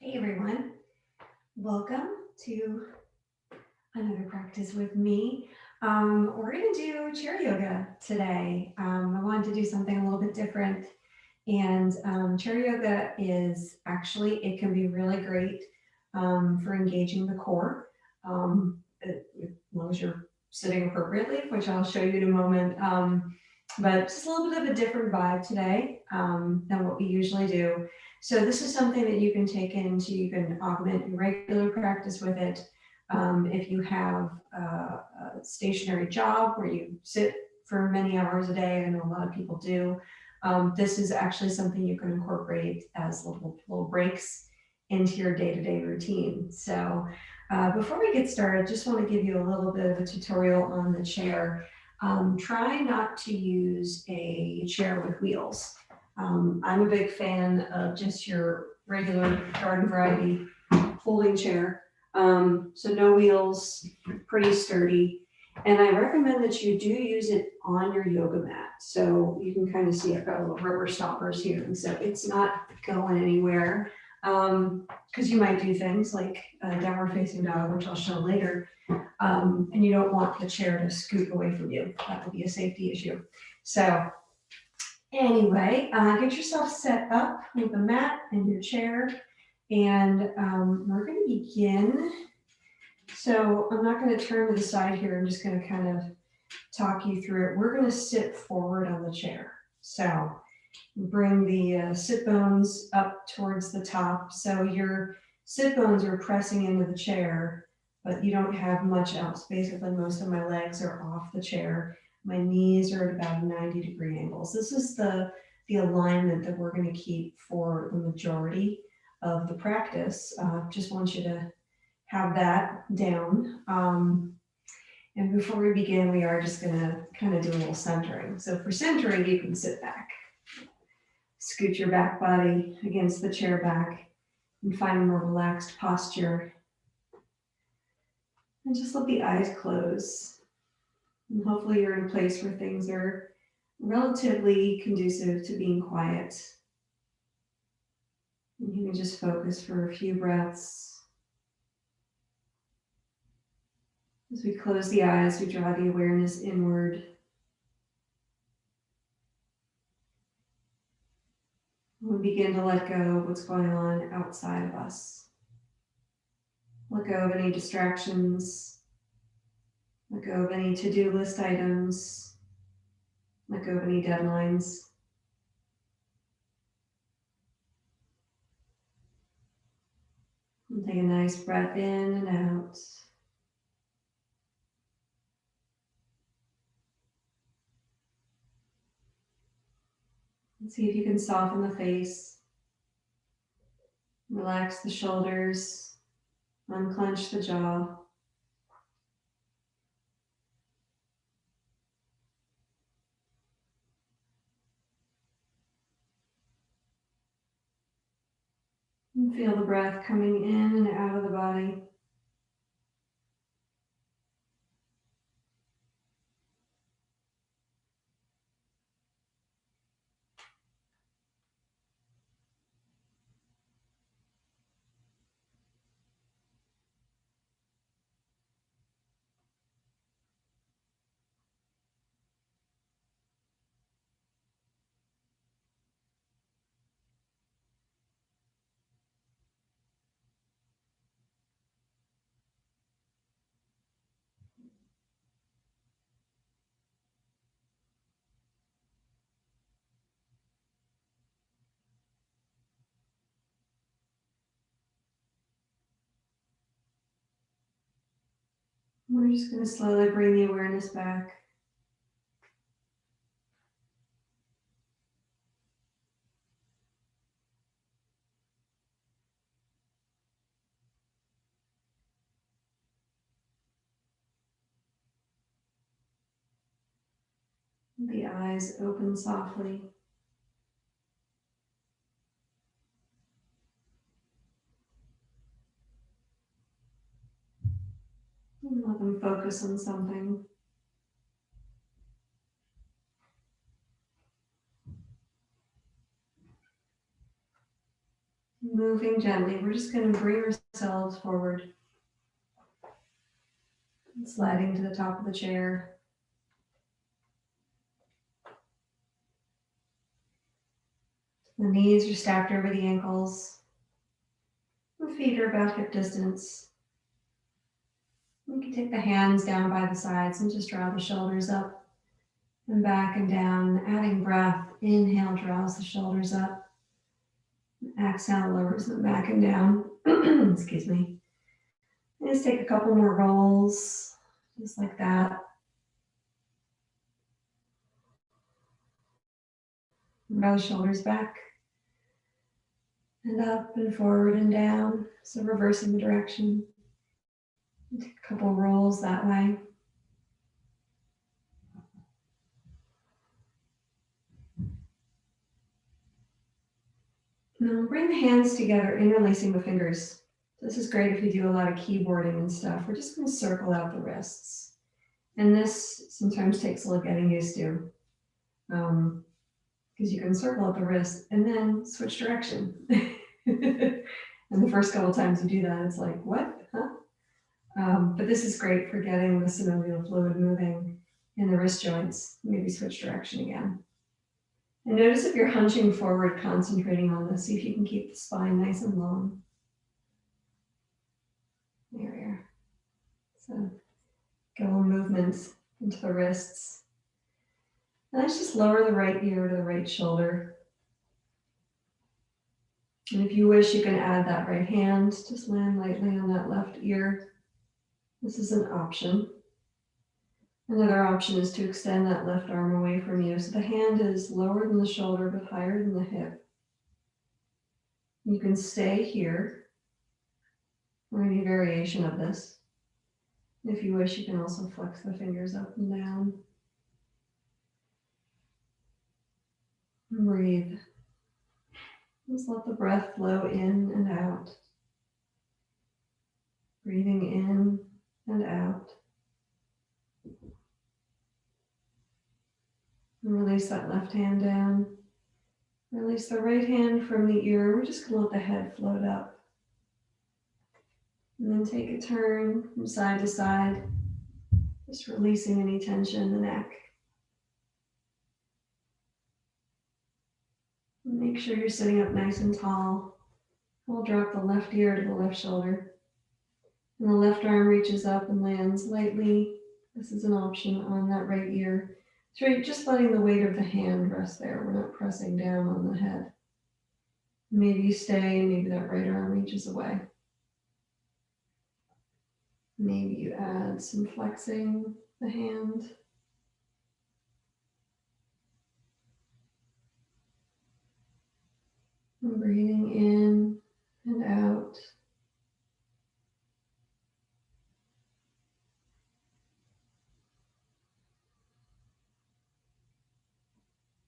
Hey everyone, welcome to another practice with me. We're going to do chair yoga today. I wanted to do something a little bit different, and chair yoga is actually, it can be really great for engaging the core, as long as you're sitting appropriately, which I'll show you in a moment. But just a little bit of a different vibe today than what we usually do. So this is something that you can take into, you can augment your regular practice with it. If you have a stationary job where you sit for many hours a day, I know a lot of people do, this is actually something you can incorporate as little breaks into your day-to-day routine. So before we get started, just want to give you a little bit of a tutorial on the chair. Try not to use a chair with wheels. I'm a big fan of just your regular garden variety folding chair. So no wheels, pretty sturdy. And I recommend that you do use it on your yoga mat. So you can kind of see I've got little rubber stoppers here. And so it's not going anywhere. Because you might do things like a downward facing dog, which I'll show later. And you don't want the chair to scoot away from you. That would be a safety issue. So anyway, get yourself set up with a mat and your chair. And we're going to begin. So I'm not going to turn to the side here. I'm just going to kind of talk you through it. We're going to sit forward on the chair. So bring the sit bones up towards the top. So your sit bones are pressing into the chair, but you don't have much else. Basically, most of my legs are off the chair. My knees are at about 90-degree angles. This is the alignment that we're going to keep for the majority of the practice. Just want you to have that down. And before we begin, we are just going to kind of do a little centering. So for centering, you can sit back. Scoot your back body against the chair back and find a more relaxed posture. And just let the eyes close. And hopefully you're in a place where things are relatively conducive to being quiet. And you can just focus for a few breaths. As we close the eyes, we draw the awareness inward. We begin to let go of what's going on outside of us. Let go of any distractions. Let go of any to-do list items. Let go of any deadlines. And take a nice breath in and out. And see if you can soften the face. Relax the shoulders. Unclench the jaw. And feel the breath coming in and out of the body. We're just going to slowly bring the awareness back. The eyes open softly. And let them focus on something. Move moving gently. We're just going to bring ourselves forward, sliding to the top of the chair. The knees are stacked over the ankles. The feet are about hip distance. You can take the hands down by the sides and just draw the shoulders up and back and down. Adding breath, inhale draws the shoulders up. Exhale lowers them back and down. Excuse me. And just take a couple more rolls, just like that. Draw the shoulders back and up and forward and down. So reversing the direction. Take a couple rolls that way. Now bring the hands together, interlacing the fingers. This is great if you do a lot of keyboarding and stuff. We're just going to circle out the wrists. And this sometimes takes a little getting used to. Because you can circle out the wrist and then switch direction. And the first couple times you do that, it's like, what? Huh? But this is great for getting the synovial fluid moving in the wrist joints. Maybe switch direction again. And notice if you're hunching forward, concentrating on this, see if you can keep the spine nice and long. There we are. So get a little movement into the wrists. And let's just lower the right ear to the right shoulder. And if you wish, you can add that right hand. Just land lightly on that left ear. This is an option. Another option is to extend that left arm away from you. So the hand is lower than the shoulder, but higher than the hip. You can stay here, or any variation of this. If you wish, you can also flex the fingers up and down. And breathe. Just let the breath flow in and out. Breathing in and out. And release that left hand down. Release the right hand from the ear. We're just going to let the head float up. And then take a turn from side to side. Just releasing any tension in the neck. And make sure you're sitting up nice and tall. We'll drop the left ear to the left shoulder. And the left arm reaches up and lands lightly. This is an option on that right ear. So you're just letting the weight of the hand rest there. We're not pressing down on the head. Maybe you stay, maybe that right arm reaches away. Maybe you add some flexing the hand. And breathing in and out.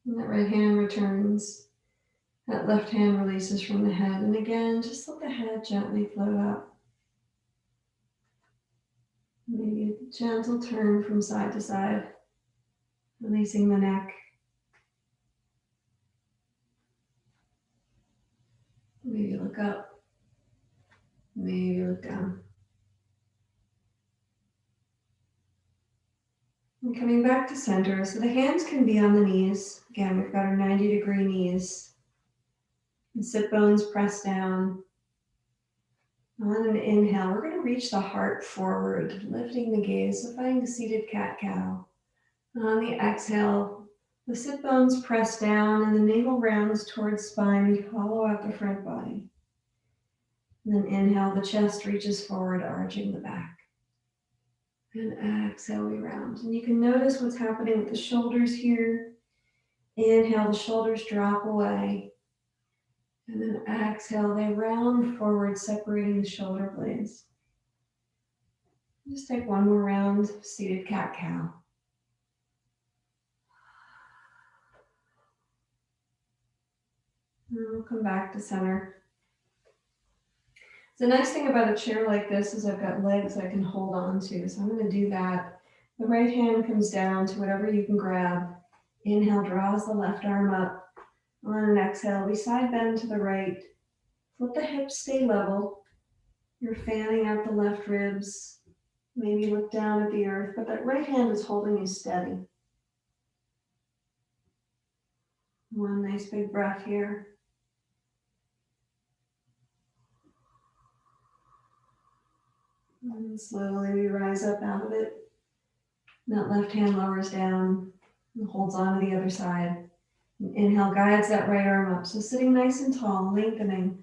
And that right hand returns. That left hand releases from the head. And again, just let the head gently float up. Maybe a gentle turn from side to side, releasing the neck. Maybe look up. Maybe look down. And coming back to center, so the hands can be on the knees. Again, we've got our 90-degree knees. And sit bones pressed down. On an inhale, we're going to reach the heart forward, lifting the gaze, so finding seated cat-cow. On the exhale, the sit bones press down and the navel rounds towards spine. We hollow out the front body. And then inhale, the chest reaches forward, arching the back. And exhale, we round. And you can notice what's happening with the shoulders here. Inhale, the shoulders drop away. And then exhale, they round forward, separating the shoulder blades. Just take one more round of seated cat-cow. And we'll come back to center. The nice thing about a chair like this is I've got legs I can hold on to. So I'm going to do that. The right hand comes down to whatever you can grab. Inhale, draws the left arm up. On an exhale, we side bend to the right. Let the hips stay level. You're fanning out the left ribs. Maybe look down at the earth, but that right hand is holding you steady. One nice big breath here. And slowly we rise up out of it. And that left hand lowers down and holds on to the other side. And inhale, guides that right arm up. So sitting nice and tall, lengthening.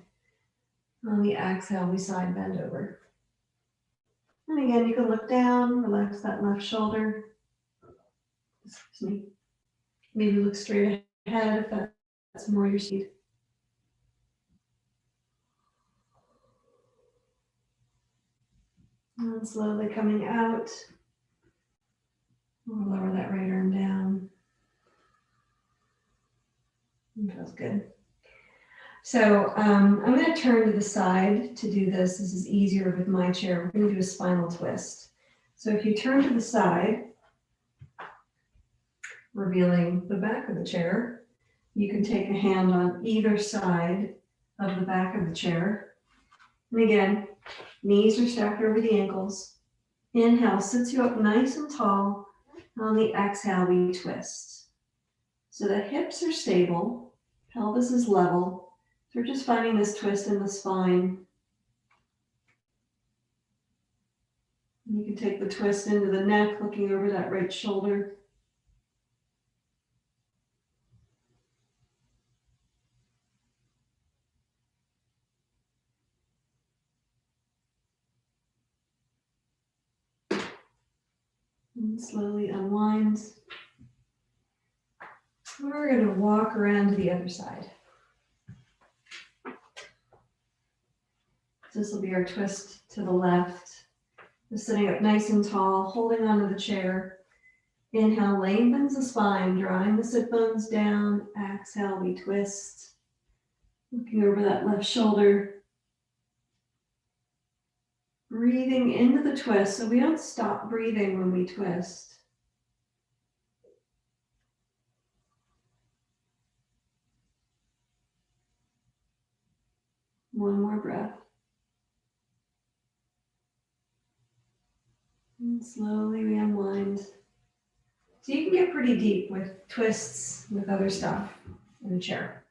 On the exhale, we side bend over. And again, you can look down, relax that left shoulder. Excuse me. Maybe look straight ahead if that's more your speed. And slowly coming out. We'll lower that right arm down. It feels good. So I'm going to turn to the side to do this. This is easier with my chair. We're going to do a spinal twist. So if you turn to the side, revealing the back of the chair, you can take a hand on either side of the back of the chair. And again, knees are stacked over the ankles. Inhale sits you up nice and tall. On the exhale, we twist. So the hips are stable, pelvis is level. So we're just finding this twist in the spine. You can take the twist into the neck, looking over that right shoulder. And slowly unwinds. We're going to walk around to the other side. This will be our twist to the left. Just sitting up nice and tall, holding onto the chair. Inhale, lengthens the spine, drawing the sit bones down. Exhale, we twist. Looking over that left shoulder. Breathing into the twist, so we don't stop breathing when we twist. One more breath. And slowly we unwind. So you can get pretty deep with twists, with other stuff in the chair.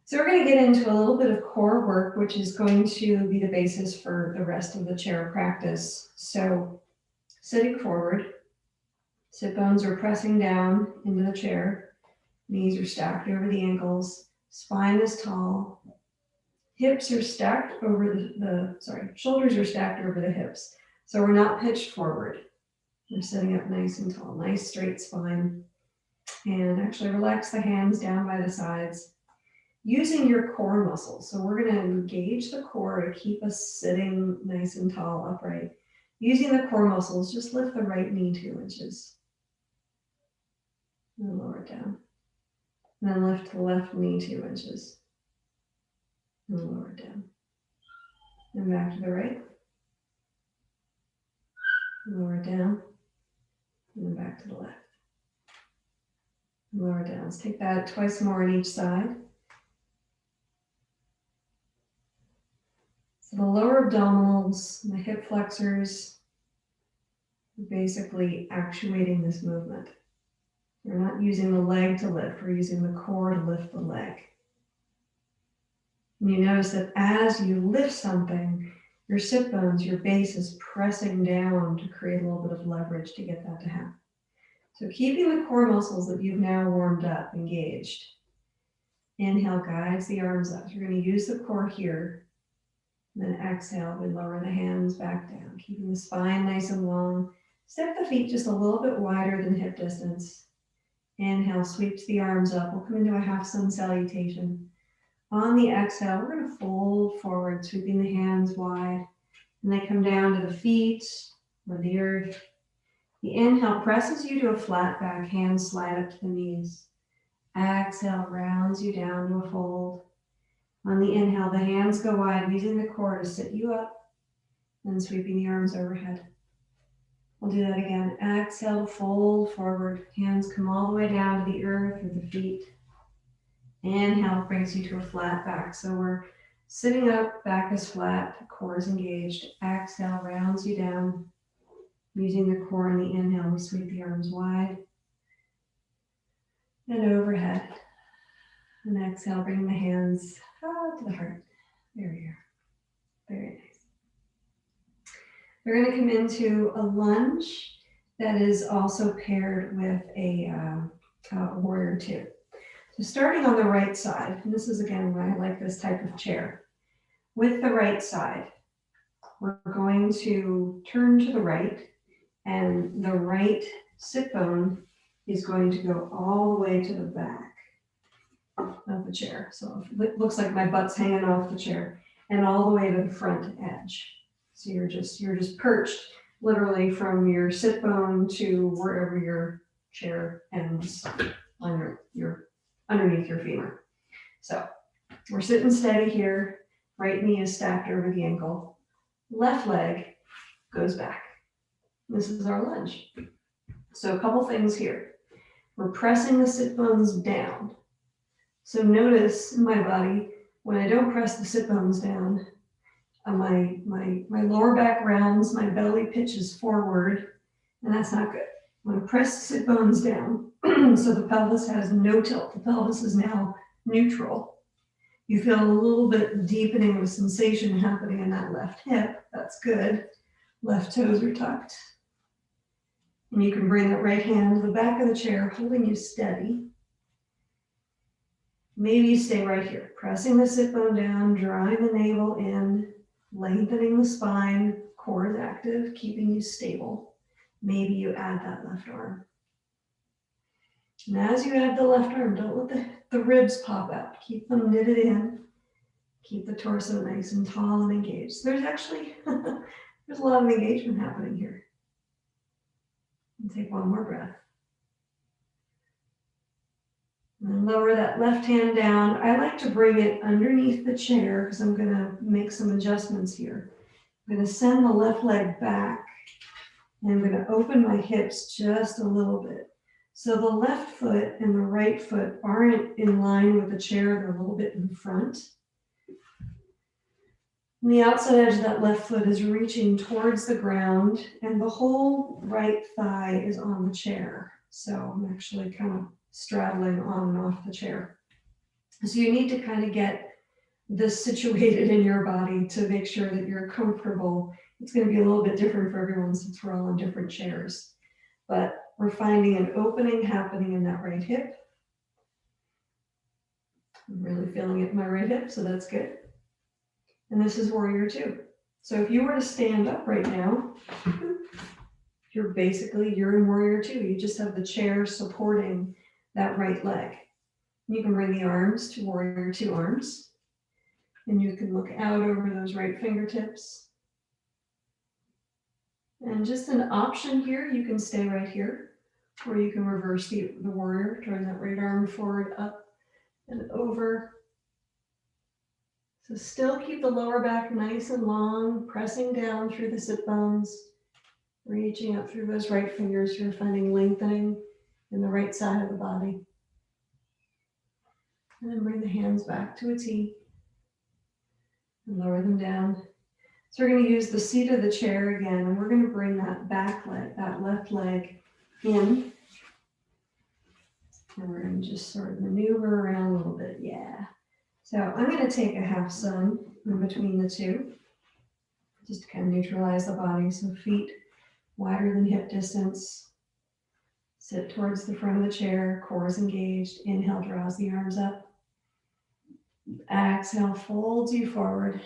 So we're going to get into a little bit of core work, which is going to be the basis for the rest of the chair practice. So sitting forward, sit bones are pressing down into the chair. Knees are stacked over the ankles. Spine is tall. Hips are stacked over shoulders are stacked over the hips. So we're not pitched forward. We're sitting up nice and tall, nice straight spine. And actually relax the hands down by the sides. Using your core muscles. So we're going to engage the core to keep us sitting nice and tall, upright. Using the core muscles, just lift the right knee 2 inches. And lower it down. And then lift the left knee 2 inches. And lower it down. And back to the right. And lower it down. And then back to the left. And lower it down. Let's take that twice more on each side. So the lower abdominals, the hip flexors, are basically actuating this movement. We're not using the leg to lift, we're using the core to lift the leg. And you notice that as you lift something, your sit bones, your base is pressing down to create a little bit of leverage to get that to happen. So keeping the core muscles that you've now warmed up, engaged. Inhale guides the arms up. So you're going to use the core here. And then exhale, we lower the hands back down, keeping the spine nice and long. Step the feet just a little bit wider than hip distance. Inhale, sweeps the arms up. We'll come into a half sun salutation. On the exhale, we're going to fold forward, sweeping the hands wide. And they come down to the feet or the earth. The inhale presses you to a flat back, hands slide up to the knees. Exhale, rounds you down to a fold. On the inhale, the hands go wide, using the core to sit you up, and sweeping the arms overhead. We'll do that again. Exhale, fold forward. Hands come all the way down to the earth or the feet. Inhale brings you to a flat back. So we're sitting up, back is flat, core is engaged. Exhale rounds you down. Using the core in the inhale, we sweep the arms wide and overhead. And exhale, bring the hands to the heart. There we are. Very nice. We're going to come into a lunge that is also paired with a warrior two. So starting on the right side, and this is again why I like this type of chair. With the right side, we're going to turn to the right, and the right sit bone is going to go all the way to the back of the chair. So it looks like my butt's hanging off the chair, and all the way to the front edge. So you're just perched literally from your sit bone to wherever your chair ends on your underneath your femur. So we're sitting steady here. Right knee is stacked over the ankle. Left leg goes back. This is our lunge. So a couple things here. We're pressing the sit bones down. So notice in my body, when I don't press the sit bones down, my lower back rounds, my belly pitches forward, and that's not good. I'm going to press the sit bones down so the pelvis has no tilt. The pelvis is now neutral. You feel a little bit deepening of sensation happening in that left hip. That's good. Left toes are tucked. And you can bring that right hand to the back of the chair, holding you steady. Maybe you stay right here, pressing the sit bone down, drawing the navel in, lengthening the spine, core is active, keeping you stable. Maybe you add that left arm. And as you add the left arm, don't let the ribs pop out. Keep them knitted in. Keep the torso nice and tall and engaged. There's actually, there's a lot of engagement happening here. And take one more breath. And then lower that left hand down. I like to bring it underneath the chair because I'm going to make some adjustments here. I'm going to send the left leg back, and I'm going to open my hips just a little bit. So the left foot and the right foot aren't in line with the chair. They're a little bit in front. And the outside edge of that left foot is reaching towards the ground, and the whole right thigh is on the chair. So I'm actually kind of straddling on and off the chair. So you need to kind of get this situated in your body to make sure that you're comfortable. It's going to be a little bit different for everyone since we're all on different chairs. But we're finding an opening happening in that right hip. I'm really feeling it in my right hip, so that's good. And this is warrior two. So if you were to stand up right now, you're in warrior two. You just have the chair supporting that right leg. You can bring the arms to warrior two arms, and you can look out over those right fingertips. And just an option here, you can stay right here, or you can reverse the warrior, turn that right arm forward, up and over. So still keep the lower back nice and long, pressing down through the sit bones, reaching up through those right fingers. You're finding lengthening in the right side of the body. And then bring the hands back to a T and lower them down. So we're going to use the seat of the chair again, and we're going to bring that back leg, that left leg in. And we're going to just sort of maneuver around a little bit. Yeah. So I'm going to take a half sun in between the two, just to kind of neutralize the body. So feet wider than hip distance. Sit towards the front of the chair, core is engaged. Inhale, draws the arms up. Exhale, folds you forward.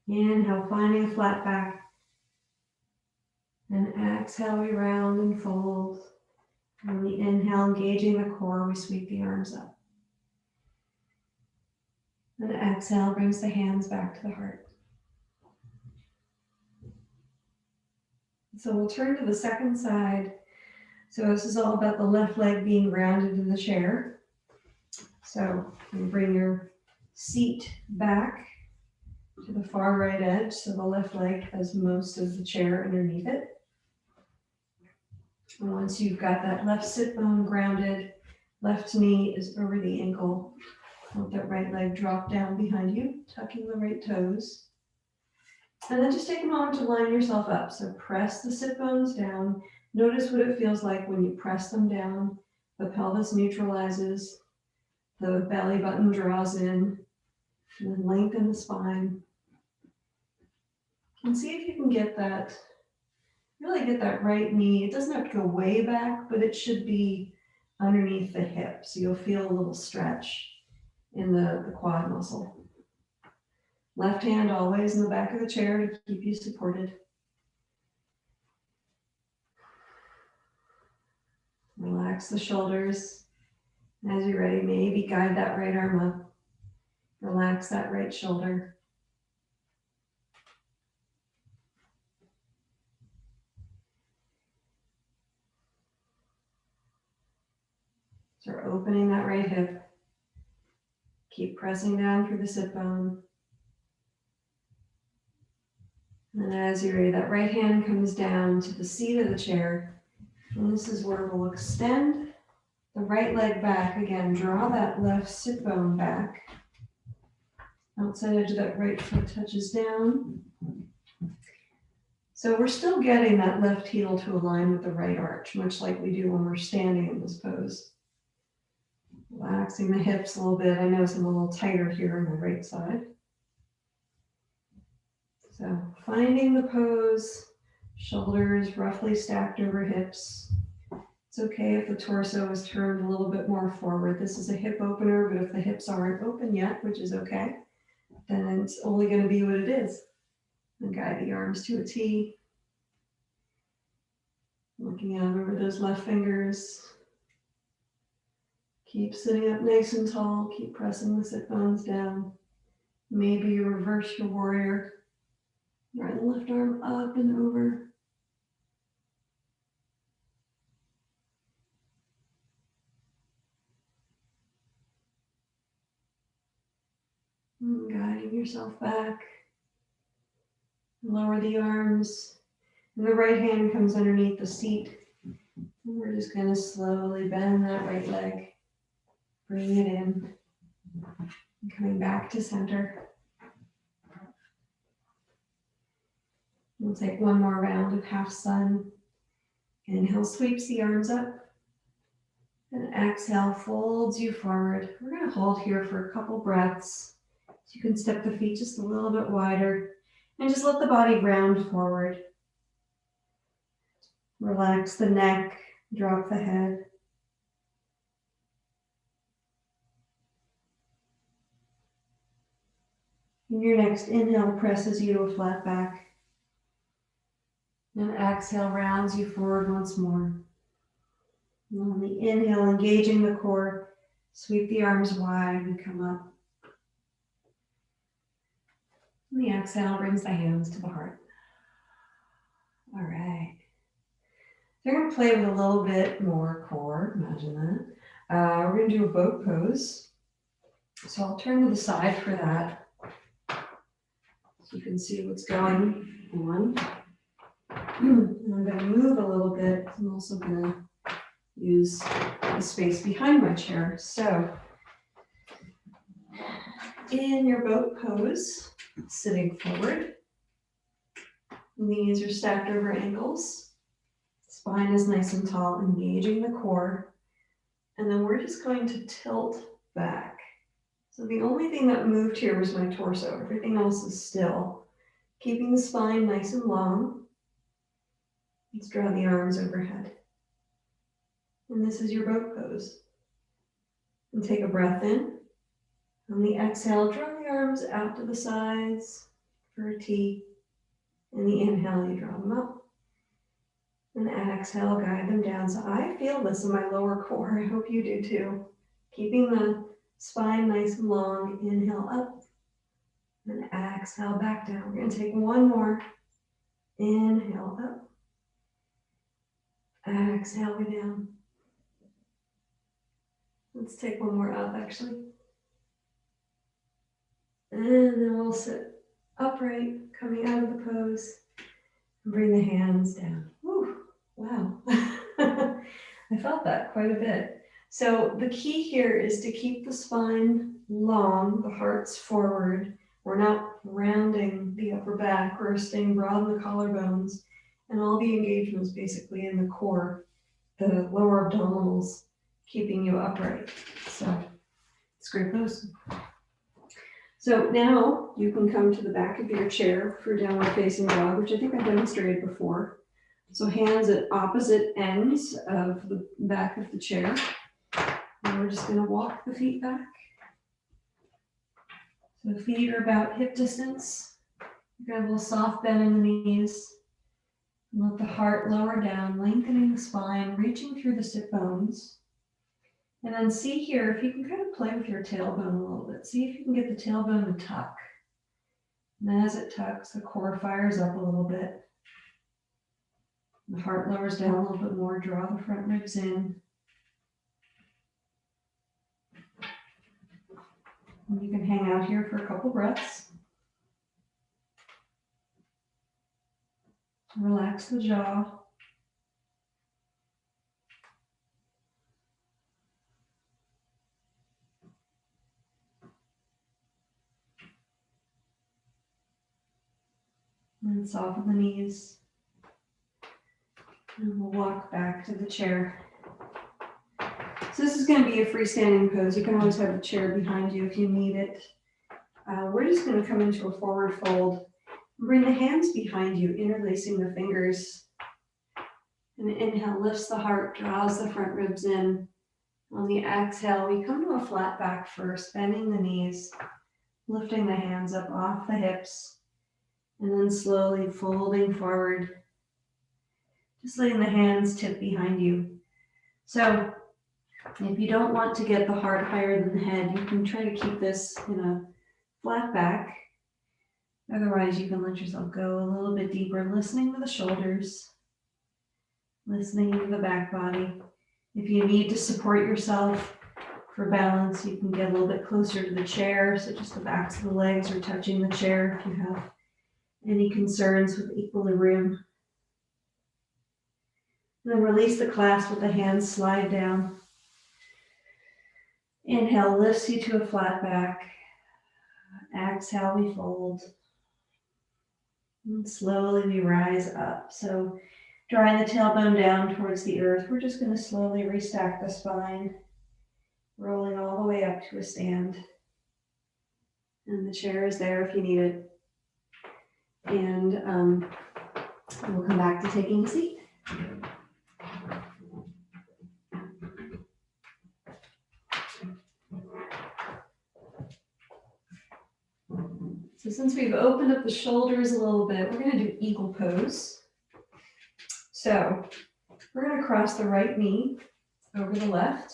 Inhale, finding a flat back. And exhale, we round and fold. And we inhale, engaging the core, we sweep the arms up. And exhale brings the hands back to the heart. So we'll turn to the second side. So this is all about the left leg being grounded in the chair. So you bring your seat back to the far right edge, so the left leg has most of the chair underneath it. And once you've got that left sit bone grounded, Left knee is over the ankle. Let that right leg drop down behind you, tucking the right toes. And then just take a moment to line yourself up. So press the sit bones down. Notice what it feels like when you press them down. The pelvis neutralizes, the belly button draws in, and then lengthen the spine. And see if you can get that, really get that right knee. It doesn't have to go way back, but it should be underneath the hip. So you'll feel a little stretch in the quad muscle. Left hand always in the back of the chair to keep you supported. Relax the shoulders. As you're ready, maybe guide that right arm up. Relax that right shoulder. So we're opening that right hip. Keep pressing down through the sit bone. And as you're ready, that right hand comes down to the seat of the chair. And this is where we'll extend the right leg back. Again, draw that left sit bone back. Outside edge of that right foot touches down. So we're still getting that left heel to align with the right arch, much like we do when we're standing in this pose. Relaxing the hips a little bit. I notice I'm a little tighter here on the right side. So finding the pose, shoulders roughly stacked over hips. It's okay if the torso is turned a little bit more forward. This is a hip opener, but if the hips aren't open yet, which is okay, then it's only going to be what it is. And guide the arms to a T. Looking out over those left fingers. Keep sitting up nice and tall. Keep pressing the sit bones down. Maybe you reverse your warrior. Right left arm up and over. And guiding yourself back. Lower the arms. And the right hand comes underneath the seat. And we're just going to slowly bend that right leg. Bring it in. And coming back to center. We'll take one more round of half sun. Inhale, sweeps the arms up. And exhale, folds you forward. We're going to hold here for a couple breaths. So you can step the feet just a little bit wider. And just let the body round forward. Relax the neck, drop the head. And your next inhale presses you to a flat back. And exhale rounds you forward once more. And on the inhale, engaging the core, sweep the arms wide and come up. And the exhale brings the hands to the heart. All right. So we're going to play with a little bit more core, imagine that. We're going to do a boat pose. So I'll turn to the side for that. So you can see what's going on. And I'm going to move a little bit. I'm also going to use the space behind my chair. So in your boat pose, sitting forward, knees are stacked over ankles, spine is nice and tall, engaging the core, and then we're just going to tilt back. So the only thing that moved here was my torso. Everything else is still. Keeping the spine nice and long. Let's draw the arms overhead. And this is your boat pose. And take a breath in. On the exhale, draw the arms out to the sides for a T. And the inhale, you draw them up. And exhale, guide them down. So I feel this in my lower core. I hope you do too. Keeping the spine nice and long. Inhale up. And exhale back down. We're going to take one more. Inhale up. Exhale, go down. Let's take one more up, actually. And then we'll sit upright, coming out of the pose. And bring the hands down. Whew, wow. I felt that quite a bit. So the key here is to keep the spine long, the heart's forward. We're not rounding the upper back, we're staying broad in the collarbones, and all the engagements basically in the core, the lower abdominals, keeping you upright. So it's great pose. So now you can come to the back of your chair for downward facing dog, which I think I demonstrated before. So hands at opposite ends of the back of the chair. And we're just going to walk the feet back. So the feet are about hip distance. You've got a little soft bend in the knees. And let the heart lower down, lengthening the spine, reaching through the sit bones. And then see here, if you can kind of play with your tailbone a little bit. See if you can get the tailbone to tuck. And as it tucks, the core fires up a little bit. The heart lowers down a little bit more. Draw the front ribs in. And you can hang out here for a couple breaths. Relax the jaw. And soften the knees. And we'll walk back to the chair. So this is going to be a freestanding pose. You can always have the chair behind you if you need it. We're just going to come into a forward fold. Bring the hands behind you, interlacing the fingers. And the inhale lifts the heart, draws the front ribs in. On the exhale, we come to a flat back first, bending the knees, lifting the hands up off the hips, and then slowly folding forward. Just letting the hands tip behind you. So if you don't want to get the heart higher than the head, you can try to keep this in a flat back. Otherwise, you can let yourself go a little bit deeper, listening to the shoulders, listening to the back body. If you need to support yourself for balance, you can get a little bit closer to the chair, so just the backs of the legs are touching the chair if you have any concerns with equilibrium. And then release the clasp with the hands, slide down. Inhale lifts you to a flat back. Exhale, we fold. And slowly we rise up. So drawing the tailbone down towards the earth, we're just going to slowly restack the spine, rolling all the way up to a stand. And the chair is there if you need it. And we'll come back to taking a seat. So since we've opened up the shoulders a little bit, we're going to do eagle pose. So we're going to cross the right knee over the left.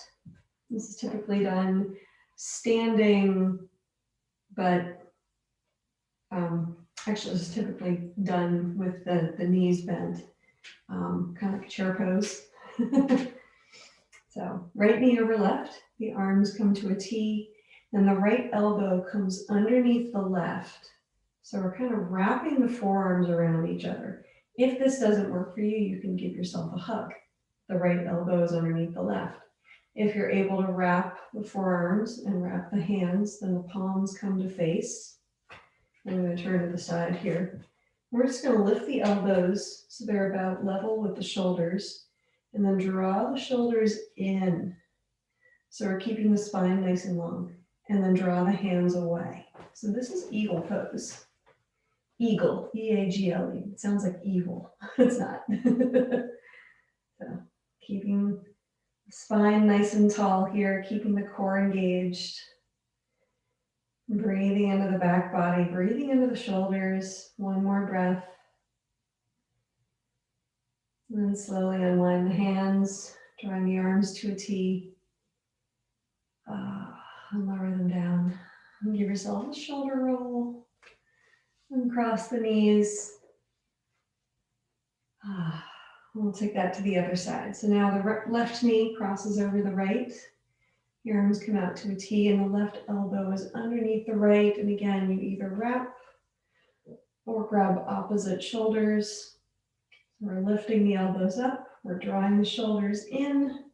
This is typically done standing, but actually this is typically done with the knees bent, kind of like a chair pose. So right knee over left, the arms come to a T, and the right elbow comes underneath the left. So we're kind of wrapping the forearms around each other. If this doesn't work for you, you can give yourself a hug. The right elbow is underneath the left. If you're able to wrap the forearms and wrap the hands, then the palms come to face. I'm going to turn to the side here. We're just going to lift the elbows so they're about level with the shoulders, and then draw the shoulders in. So we're keeping the spine nice and long, and then draw the hands away. So this is eagle pose. Eagle, E-A-G-L-E. It sounds like evil. It's not. So keeping the spine nice and tall here, keeping the core engaged. Breathing into the back body, breathing into the shoulders. One more breath. And then slowly unwind the hands, drawing the arms to a T. And lower them down. And give yourself a shoulder roll. And cross the knees. We'll take that to the other side. So now the left knee crosses over the right. Your arms come out to a T, and the left elbow is underneath the right. And again, you either wrap or grab opposite shoulders. We're lifting the elbows up. We're drawing the shoulders in.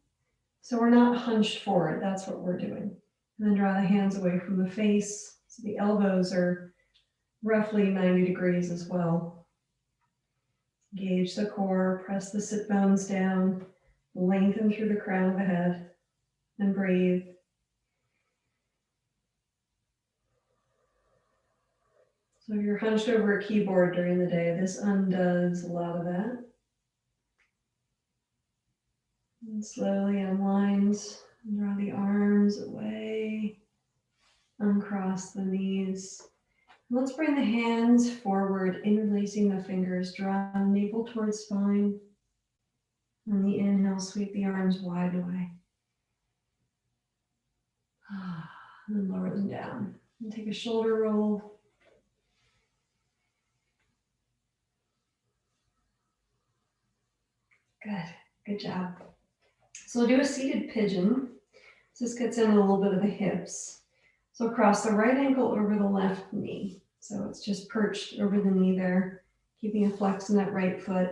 So we're not hunched forward, that's what we're doing. And then draw the hands away from the face. So the elbows are roughly 90 degrees as well. Engage the core, press the sit bones down, lengthen through the crown of the head, and breathe. So if you're hunched over a keyboard during the day, this undoes a lot of that. And slowly unwinds, draw the arms away, uncross the knees. Let's bring the hands forward, interlacing the fingers, draw navel towards spine. On the inhale, sweep the arms wide away. And then lower them down. And take a shoulder roll. Good job. So we'll do a seated pigeon. So this gets in a little bit of the hips. So cross the right ankle over the left knee. So it's just perched over the knee there, keeping a flex in that right foot.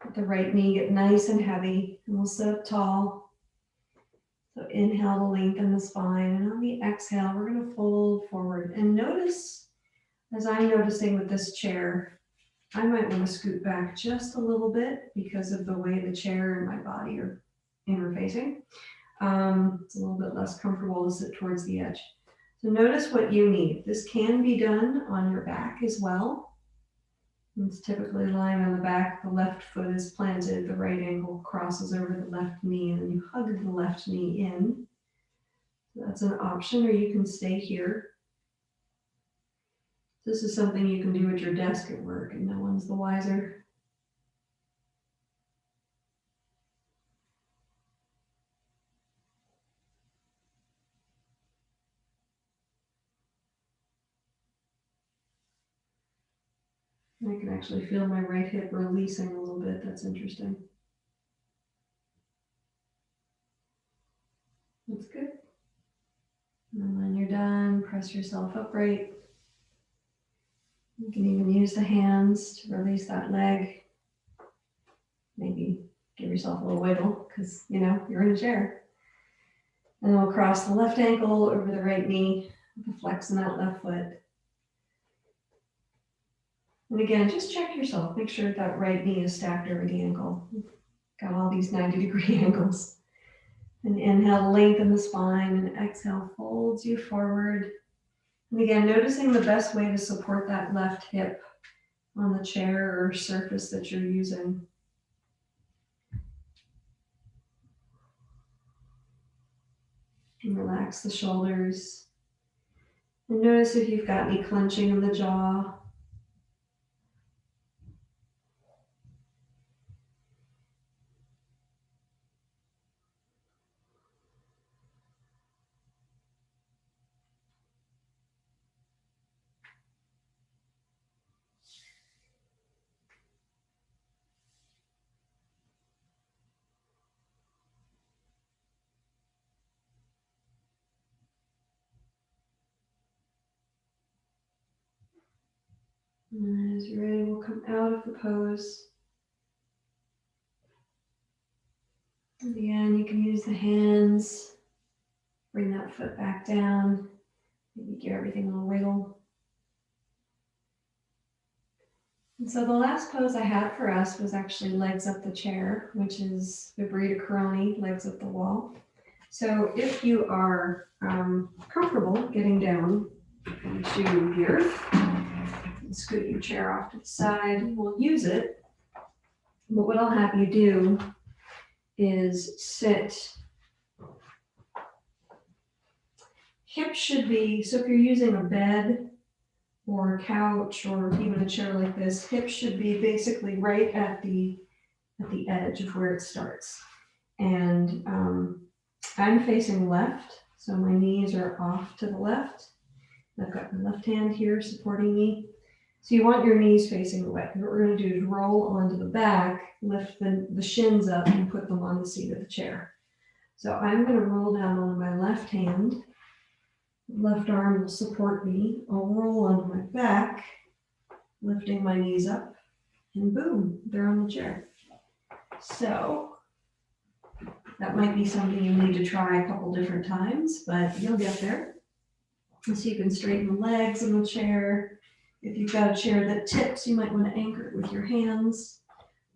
Let the right knee get nice and heavy, and we'll sit up tall. So inhale to lengthen the spine, and on the exhale, we're going to fold forward. And notice, as I'm noticing with this chair, I might want to scoot back just a little bit because of the way the chair and my body are interfacing. It's a little bit less comfortable to sit towards the edge. So notice what you need. This can be done on your back as well. It's typically lying on the back. The left foot is planted, the right ankle crosses over the left knee, and then you hug the left knee in. So that's an option, or you can stay here. This is something you can do at your desk at work, and no one's the wiser. I can actually feel my right hip releasing a little bit. That's interesting. That's good. And when you're done, press yourself upright. You can even use the hands to release that leg. Maybe give yourself a little wiggle because, you're in a chair. And then we'll cross the left ankle over the right knee with a flex in that left foot. And again, just check yourself. Make sure that right knee is stacked over the ankle. Got all these 90-degree angles. And inhale, lengthen the spine, and exhale, folds you forward. And again, noticing the best way to support that left hip on the chair or surface that you're using. And relax the shoulders. And notice if you've got any clenching in the jaw. And as you're ready, we'll come out of the pose. And again, you can use the hands. Bring that foot back down. Maybe give everything a little wiggle. And so the last pose I had for us was actually legs up the chair, which is Vibrita Coroni, legs up the wall. So if you are comfortable getting down to the earth, scoot your chair off to the side, we'll use it. But what I'll have you do is sit. Hips should be, so if you're using a bed or a couch or even a chair like this, hips should be basically right at the edge of where it starts. And I'm facing left, so my knees are off to the left. I've got my left hand here supporting me. So you want your knees facing away. What we're going to do is roll onto the back, lift the shins up, and put them on the seat of the chair. So I'm going to roll down on my left hand. Left arm will support me. I'll roll onto my back, lifting my knees up, and boom, they're on the chair. So That might be something you need to try a couple different times, but you'll get there. So you can straighten the legs in the chair. If you've got a chair that tips, you might want to anchor it with your hands,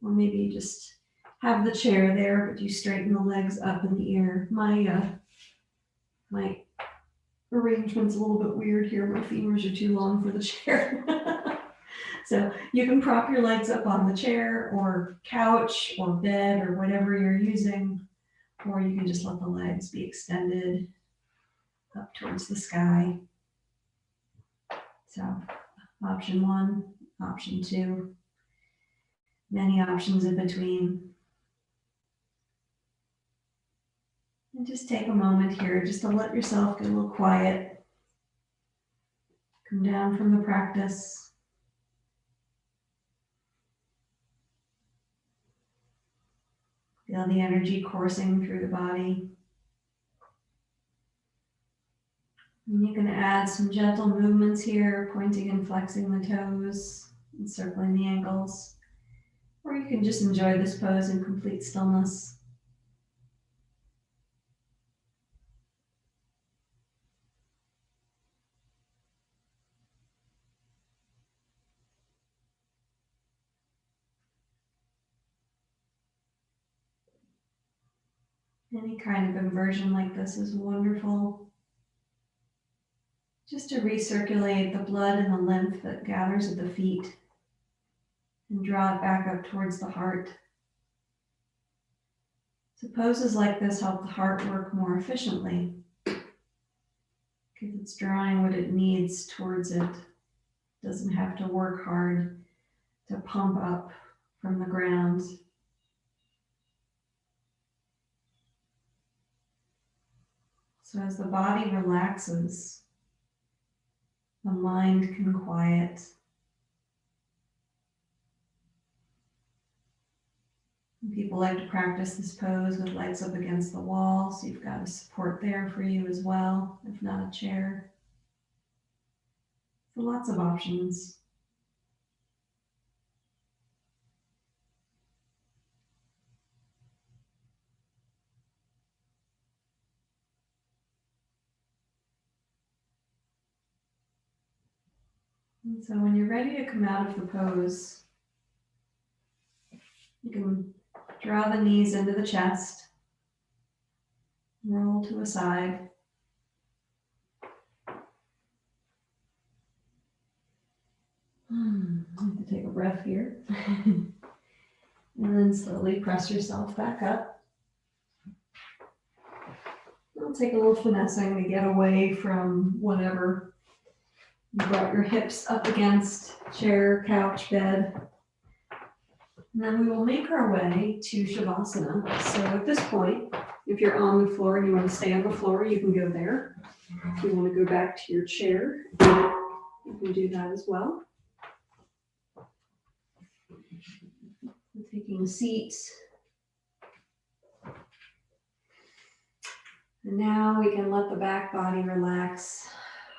or maybe you just have the chair there, but you straighten the legs up in the air. My arrangement's a little bit weird here. My femurs are too long for the chair. So you can prop your legs up on the chair or couch or bed or whatever you're using, or you can just let the legs be extended up towards the sky. So option 1, option 2, many options in between. And just take a moment here just to let yourself get a little quiet. Come down from the practice. Feel the energy coursing through the body. And you can add some gentle movements here, pointing and flexing the toes, and circling the ankles. Or you can just enjoy this pose in complete stillness. Any kind of inversion like this is wonderful. Just to recirculate the blood and the lymph that gathers at the feet and draw it back up towards the heart. So poses like this help the heart work more efficiently because it's drawing what it needs towards it. It doesn't have to work hard to pump up from the ground. So as the body relaxes, the mind can quiet. People like to practice this pose with legs up against the wall, so you've got a support there for you as well, if not a chair. So lots of options. And so when you're ready to come out of the pose, you can draw the knees into the chest, roll to a side. I have to take a breath here. And then slowly press yourself back up. It'll take a little finessing to get away from whatever you brought your hips up against, chair, couch, bed. And then we will make our way to Shavasana. So at this point, if you're on the floor and you want to stay on the floor, you can go there. If you want to go back to your chair, you can do that as well. Taking seats. And now we can let the back body relax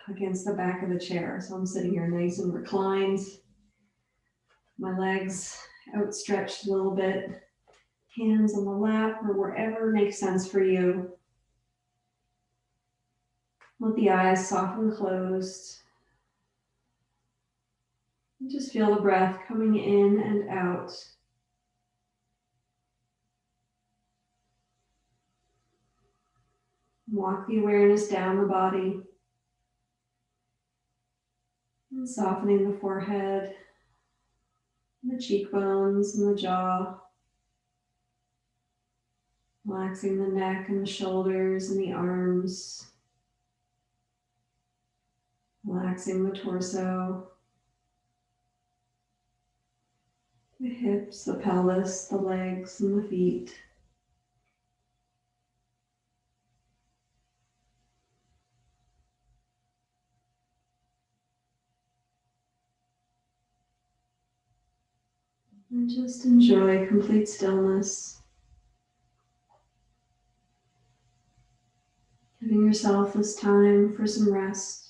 against the back of the chair. So I'm sitting here nice and reclined. My legs outstretched a little bit. Hands on the lap or wherever makes sense for you. Let the eyes soften closed. And just feel the breath coming in and out. Walk the awareness down the body. And softening the forehead, the cheekbones and the jaw. Relaxing the neck and the shoulders and the arms. Relaxing the torso. The hips, the pelvis, the legs and the feet. And just enjoy complete stillness. Giving yourself this time for some rest.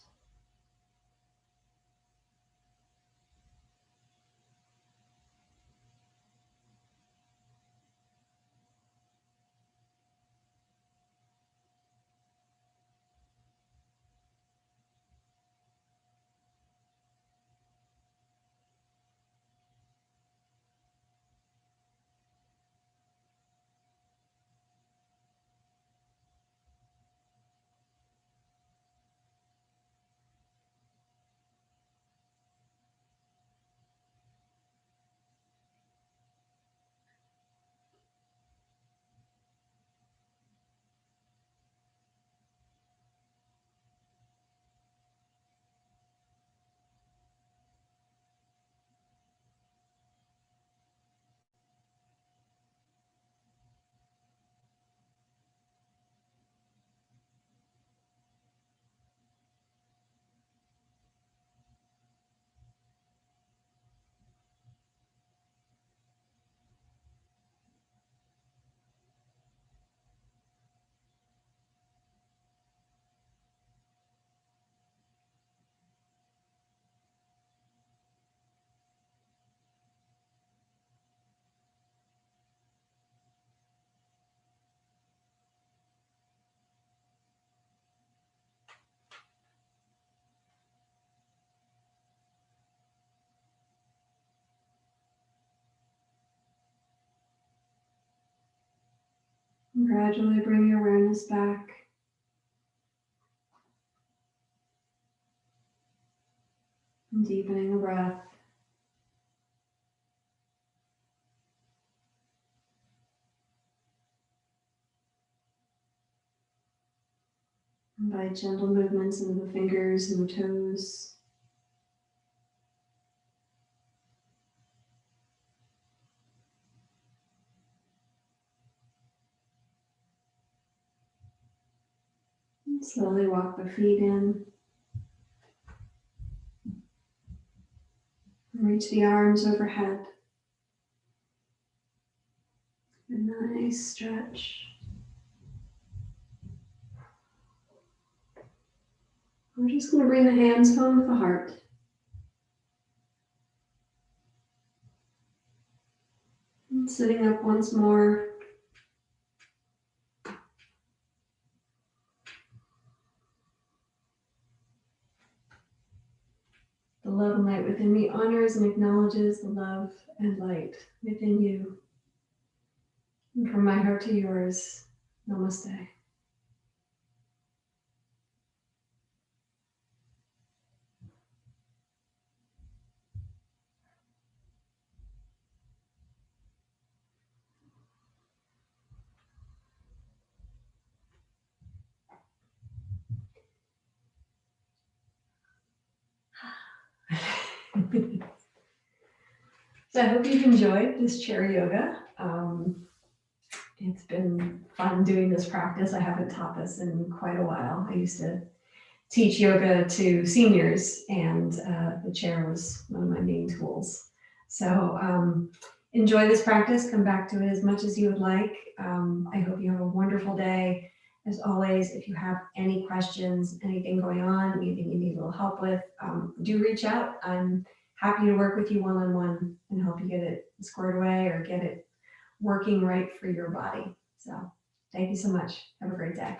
And gradually bring your awareness back. And deepening the breath. And by gentle movements into the fingers and the toes. And slowly walk the feet in. And reach the arms overhead. A nice stretch. We're just going to bring the hands home with the heart. And sitting up once more. The love and light within me honors and acknowledges the love and light within you. And from my heart to yours, namaste. So I hope you've enjoyed this chair yoga. It's been fun doing this practice. I haven't taught this in quite a while. I used to teach yoga to seniors, and the chair was one of my main tools. So enjoy this practice. Come back to it as much as you would like. I hope you have a wonderful day. As always, if you have any questions, anything going on, anything you need a little help with, do reach out. I'm happy to work with you one-on-one and help you get it squared away or get it working right for your body. So thank you so much. Have a great day.